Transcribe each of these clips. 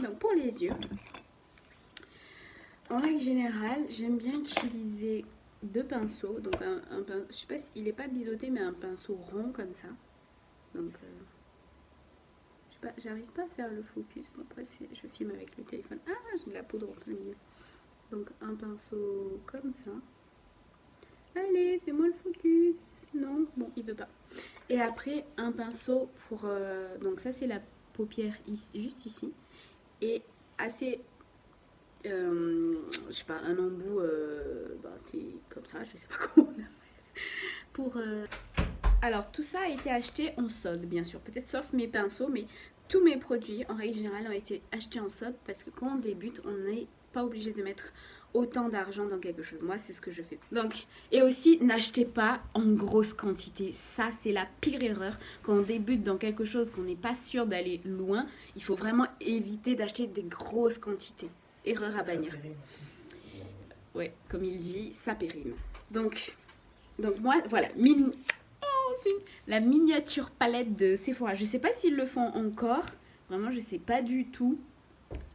Donc pour les yeux, en règle générale, j'aime bien utiliser deux pinceaux. Donc je sais pas s'il n'est pas biseauté, mais un pinceau rond comme ça. Donc je sais pas, j'arrive pas à faire le focus. Bon, après je filme avec le téléphone. Ah, j'ai de la poudre au plein milieu. Donc un pinceau comme ça. Allez, fais-moi le focus. Non, bon, il veut pas. Et après un pinceau pour donc ça c'est la paupière ici, juste ici, et assez je sais pas, un embout, bah, c'est comme ça, je sais pas comment on appelle. Pour, alors tout ça a été acheté en solde, bien sûr, peut-être sauf mes pinceaux, mais tous mes produits en règle générale ont été achetés en solde parce que quand on débute, on n'est pas obligé de mettre autant d'argent dans quelque chose. Moi, c'est ce que je fais. Donc, et aussi, n'achetez pas en grosse quantité. Ça, c'est la pire erreur. Quand on débute dans quelque chose, qu'on n'est pas sûr d'aller loin, il faut vraiment éviter d'acheter des grosses quantités. Erreur à bannir. Ouais, comme il dit, ça périme. Donc moi, voilà, la miniature palette de Sephora. Je sais pas s'ils le font encore. Vraiment, je sais pas du tout.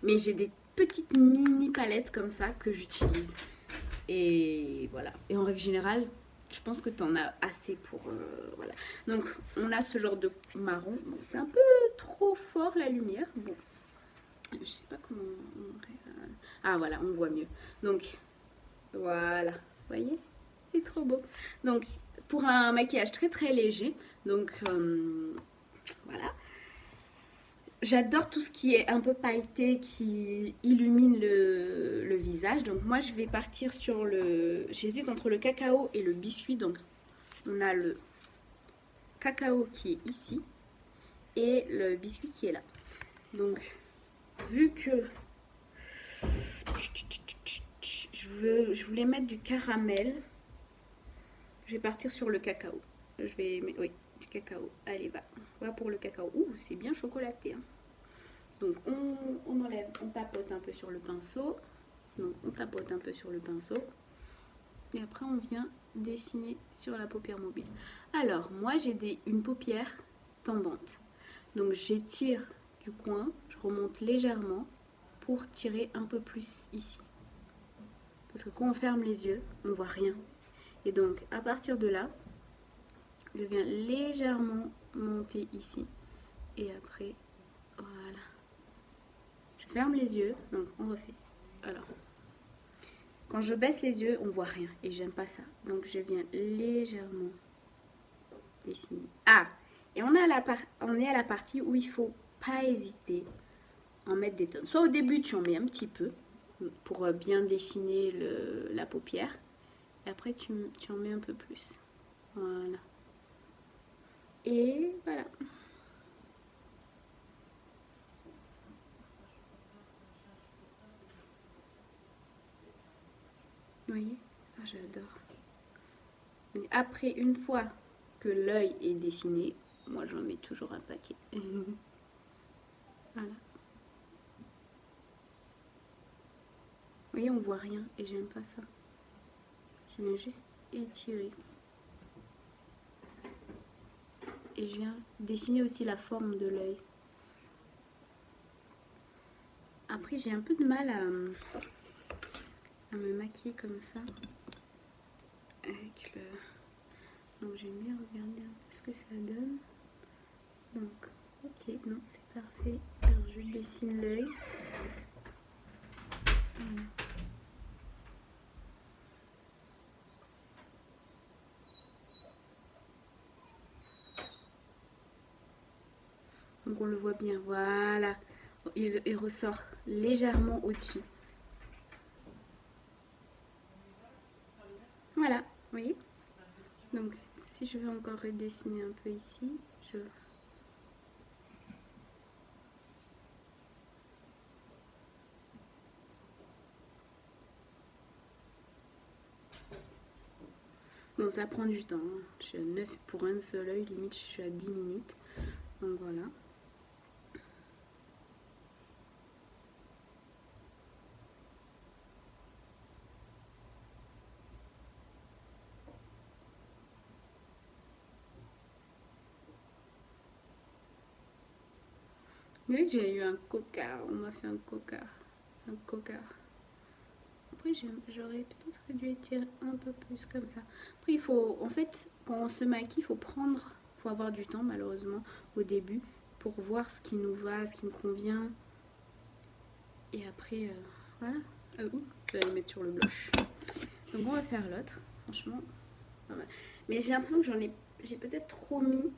Mais j'ai des petites mini palettes comme ça que j'utilise. Et voilà. Et en règle générale, je pense que tu en as assez pour... voilà. Donc, on a ce genre de marron. Bon, c'est un peu trop fort la lumière. Bon, je sais pas comment... Ah, voilà, on voit mieux. Donc, voilà. Vous voyez? C'est trop beau. Donc, pour un maquillage très très léger. Donc, voilà. J'adore tout ce qui est un peu pailleté, qui illumine le visage. Donc moi, je vais partir sur le... J'hésite entre le cacao et le biscuit. Donc, on a le cacao qui est ici et le biscuit qui est là. Donc, vu que je voulais mettre du caramel, je vais partir sur le cacao. Je vais... Oui, du cacao. Allez, va pour le cacao. Ouh, c'est bien chocolaté, hein. Donc on enlève, on tapote un peu sur le pinceau. Donc on tapote un peu sur le pinceau. Et après on vient dessiner sur la paupière mobile. Alors moi j'ai une paupière tombante. Donc j'étire du coin, je remonte légèrement pour tirer un peu plus ici. Parce que quand on ferme les yeux, on ne voit rien. Et donc à partir de là, je viens légèrement monter ici. Et après, voilà. Je ferme les yeux, donc on refait. Alors, quand je baisse les yeux, on voit rien et j'aime pas ça. Donc je viens légèrement dessiner. Ah, et on est à la partie où il faut pas hésiter à en mettre des tonnes. Soit au début, tu en mets un petit peu pour bien dessiner la paupière. Et après, tu en mets un peu plus. Voilà. Et voilà. Vous voyez? Ah, j'adore. Après, une fois que l'œil est dessiné, moi j'en mets toujours un paquet. Voilà. Vous voyez, on voit rien et j'aime pas ça. Je viens juste étirer. Et je viens dessiner aussi la forme de l'œil. Après, j'ai un peu de mal à me maquiller comme ça. Avec le... Donc j'aime bien regarder un peu ce que ça donne. Donc, ok, non, c'est parfait. Alors je dessine l'œil. Voilà. Donc on le voit bien, voilà. Il ressort légèrement au-dessus. Voilà, vous voyez. Donc si je veux encore redessiner un peu ici, je... Bon, ça prend du temps, hein. Je suis à 9 pour un seul œil, limite je suis à 10 minutes. Donc voilà. Vous voyez que j'ai eu un cocard, on m'a fait un cocard. Un cocard. Après, j'aurais peut-être dû étirer un peu plus comme ça. Après, il faut, en fait, quand on se maquille, il faut avoir du temps, malheureusement, au début, pour voir ce qui nous va, ce qui nous convient. Et après, voilà. Je vais aller mettre sur le blush. Donc, on va faire l'autre. Franchement, pas mal. Mais j'ai l'impression que j'ai peut-être trop mis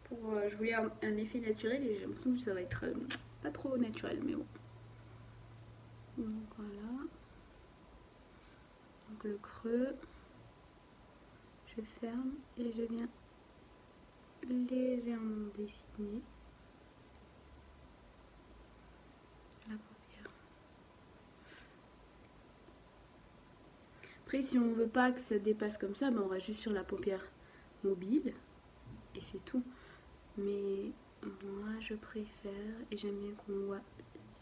pour. Je voulais un effet naturel et j'ai l'impression que ça va être pas trop naturel, mais bon. Donc, voilà. Donc, le creux. Je ferme et je viens légèrement dessiner la paupière. Après, si on veut pas que ça dépasse comme ça, ben on reste juste sur la paupière mobile et c'est tout. Mais moi, je préfère et j'aime bien qu'on voit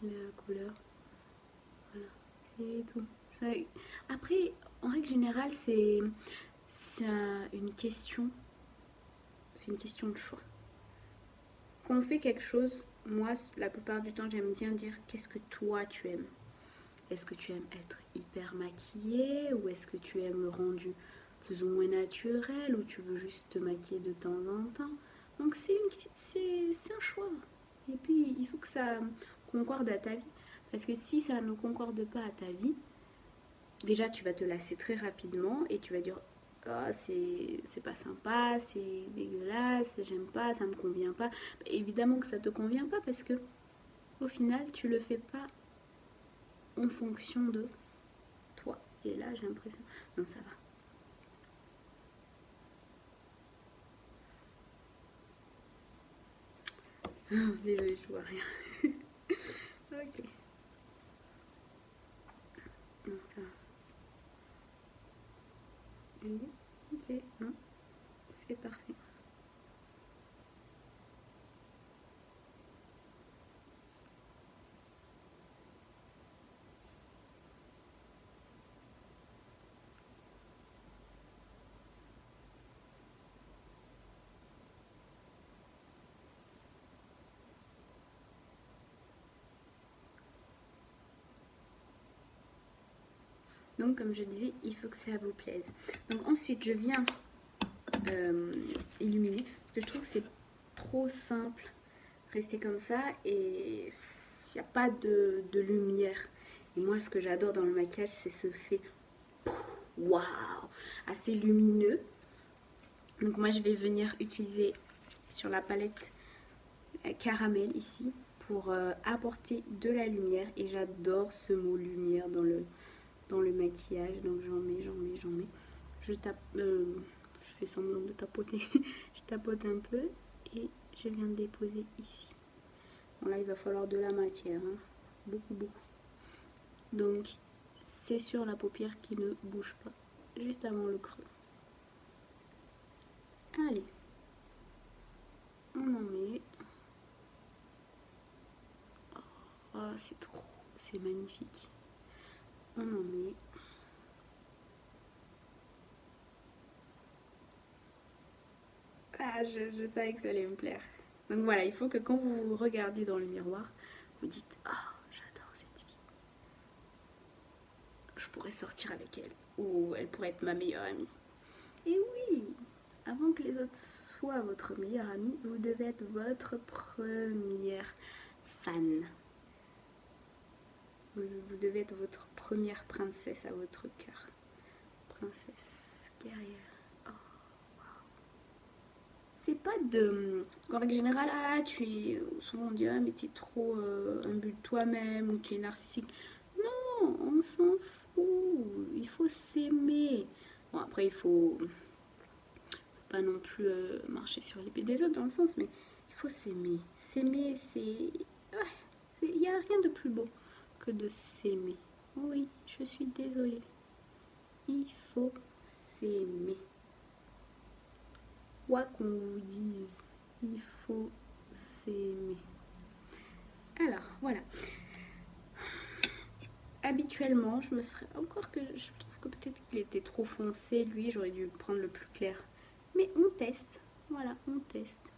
la couleur. Voilà, c'est tout. Ça... Après, en règle générale, c'est une question. C'est une question de choix. Quand on fait quelque chose, moi, la plupart du temps, j'aime bien dire qu'est-ce que toi tu aimes. Est-ce que tu aimes être hyper maquillée ou est-ce que tu aimes le rendu plus ou moins naturel ou tu veux juste te maquiller de temps en temps. Donc c'est un choix. Et puis il faut que ça concorde à ta vie. Parce que si ça ne concorde pas à ta vie, déjà tu vas te lasser très rapidement et tu vas dire ah, c'est pas sympa, c'est dégueulasse, j'aime pas, ça me convient pas. Évidemment que ça te convient pas parce que au final tu le fais pas en fonction de toi. Et là j'ai l'impression. Non, ça va. Désolée, je vois rien. Ok. Non, ça va. Ok, non, c'est parfait. Donc, comme je disais, il faut que ça vous plaise. Donc, ensuite, je viens illuminer parce que je trouve que c'est trop simple rester comme ça et il n'y a pas de lumière. Et moi, ce que j'adore dans le maquillage, c'est ce fait waouh, assez lumineux. Donc, moi, je vais venir utiliser sur la palette caramel ici pour apporter de la lumière et j'adore ce mot lumière dans le maquillage. Donc j'en mets. Je fais semblant de tapoter. Je tapote un peu et je viens de déposer ici. Bon là il va falloir de la matière, hein. Beaucoup. Donc c'est sur la paupière qui ne bouge pas, juste avant le creux. Allez, on en met. Oh, c'est trop, c'est magnifique. On en met. Ah, je savais que ça allait me plaire. Donc voilà, il faut que quand vous vous regardiez dans le miroir, vous dites ah, j'adore cette fille. Je pourrais sortir avec elle. Ou elle pourrait être ma meilleure amie. Et oui, avant que les autres soient votre meilleure amie, vous devez être votre première fan. Vous devez être votre première princesse à votre cœur. Princesse guerrière. Oh, c'est pas de. En règle générale, ah, tu es. Souvent on dit, ah, mais tu es trop imbu de toi-même ou tu es narcissique. Non, on s'en fout. Il faut s'aimer. Bon, après, il faut pas non plus marcher sur les pieds des autres dans le sens, mais il faut s'aimer. S'aimer, c'est. Il n'y a rien de plus beau que de s'aimer. Oui, je suis désolée. Il faut s'aimer. Quoi qu'on vous dise, il faut s'aimer. Alors, voilà. Habituellement, je me serais encore que je trouve que peut-être qu'il était trop foncé, lui, j'aurais dû prendre le plus clair. Mais on teste. Voilà, on teste.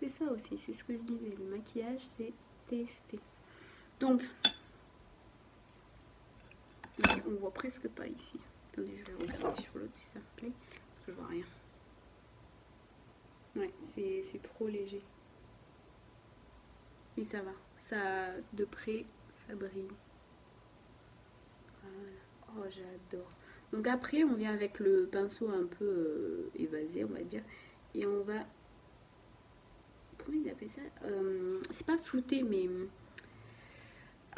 C'est ça aussi, c'est ce que je disais. Le maquillage, c'est tester. Donc, on voit presque pas ici. Attendez, je vais regarder sur l'autre si ça me plaît. Parce que je vois rien. Ouais, c'est trop léger. Mais ça va. Ça, de près, ça brille. Voilà. Oh, j'adore. Donc après, on vient avec le pinceau un peu évasé, on va dire. Et on va... Comment il appelle ça c'est pas flouter, mais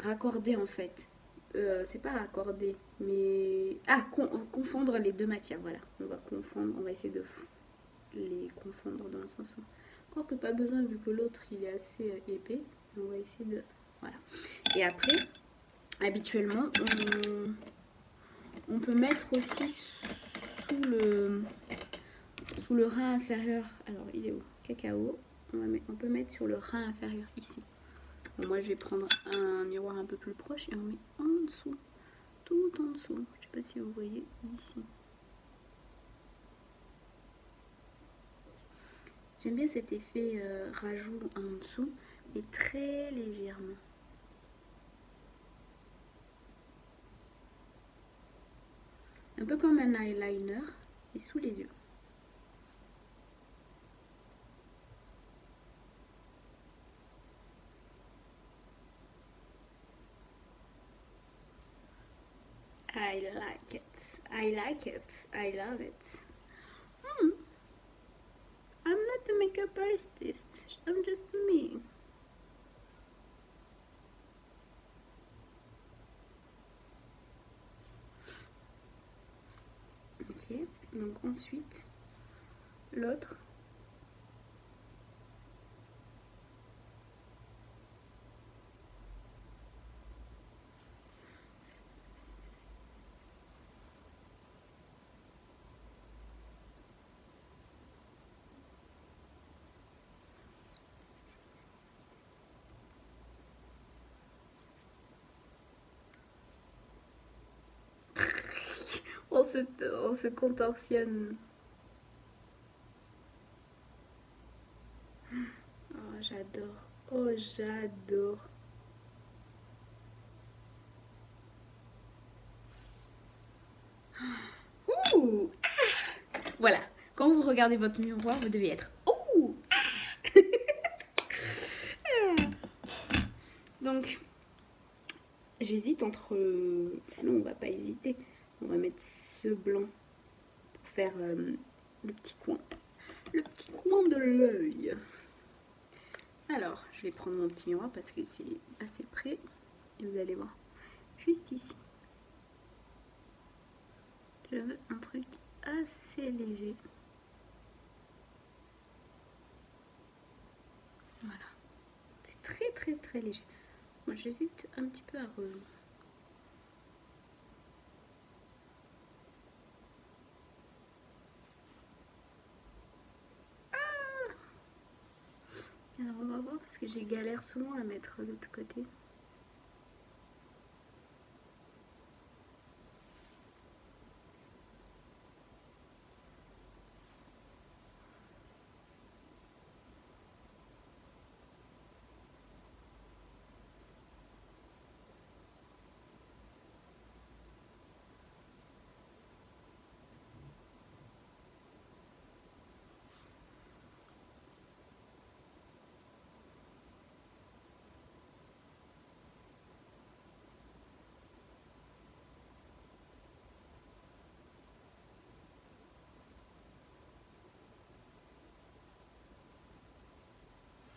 raccorder en fait. C'est pas raccorder, mais... Ah, confondre les deux matières, voilà. On va confondre, on va essayer de les confondre dans le sens où... Encore que pas besoin vu que l'autre il est assez épais. On va essayer de... Voilà. Et après, habituellement, on peut mettre aussi sous le rein inférieur. Alors, il est où? Cacao. On peut mettre sur le rein inférieur ici. Bon, moi, je vais prendre un miroir un peu plus proche et on met en dessous. Tout en dessous. Je sais pas si vous voyez ici. J'aime bien cet effet rajout en dessous, mais très légèrement. Un peu comme un eyeliner et sous les yeux. I like it. I like it. I love it. I'm not a makeup artist. I'm just me. Ok. Donc ensuite, l'autre. On se contorsionne. Oh, j'adore. Oh, j'adore. Ouh, ah. Voilà. Quand vous regardez votre miroir, vous devez être. Ouh, ah. Donc, j'hésite entre... Ah non, on va pas hésiter. On va mettre ce blanc pour faire le petit coin. Le petit coin de l'œil. Alors, je vais prendre mon petit miroir parce que c'est assez près. Et vous allez voir. Juste ici. Je veux un truc assez léger. Voilà. C'est très très très léger. Moi j'hésite un petit peu à revenir. Alors on va voir parce que j'ai galère souvent à mettre de l'autre côté.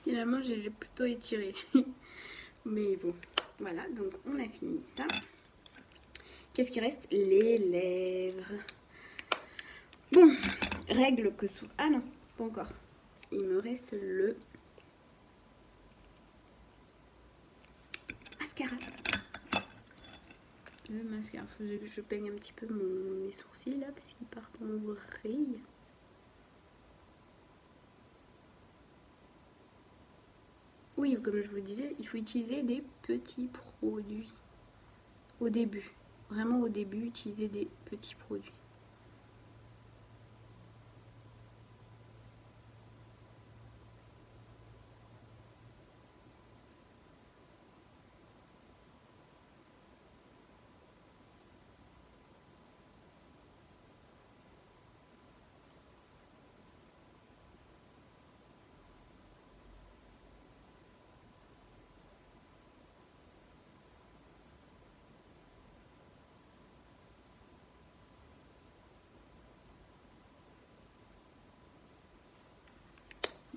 Finalement j'ai plutôt étiré. Mais bon, voilà, donc on a fini ça. Qu'est-ce qui reste? Les lèvres. Bon, règle que sous... Ah non, pas encore. Il me reste le mascara. Le mascara, il faut que je peigne un petit peu mes sourcils là parce qu'ils partent en vrille. Oui, comme je vous disais, il faut utiliser des petits produits au début. Vraiment au début, utiliser des petits produits.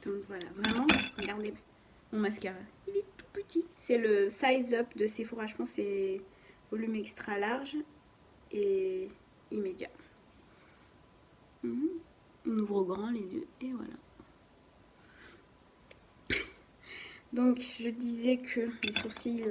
Donc voilà, vraiment, regardez mon mascara. Il est tout petit. C'est le Size Up de Sephora. Je pense que c'est volume extra large et immédiat. On ouvre au grand les yeux et voilà. Donc je disais que les sourcils,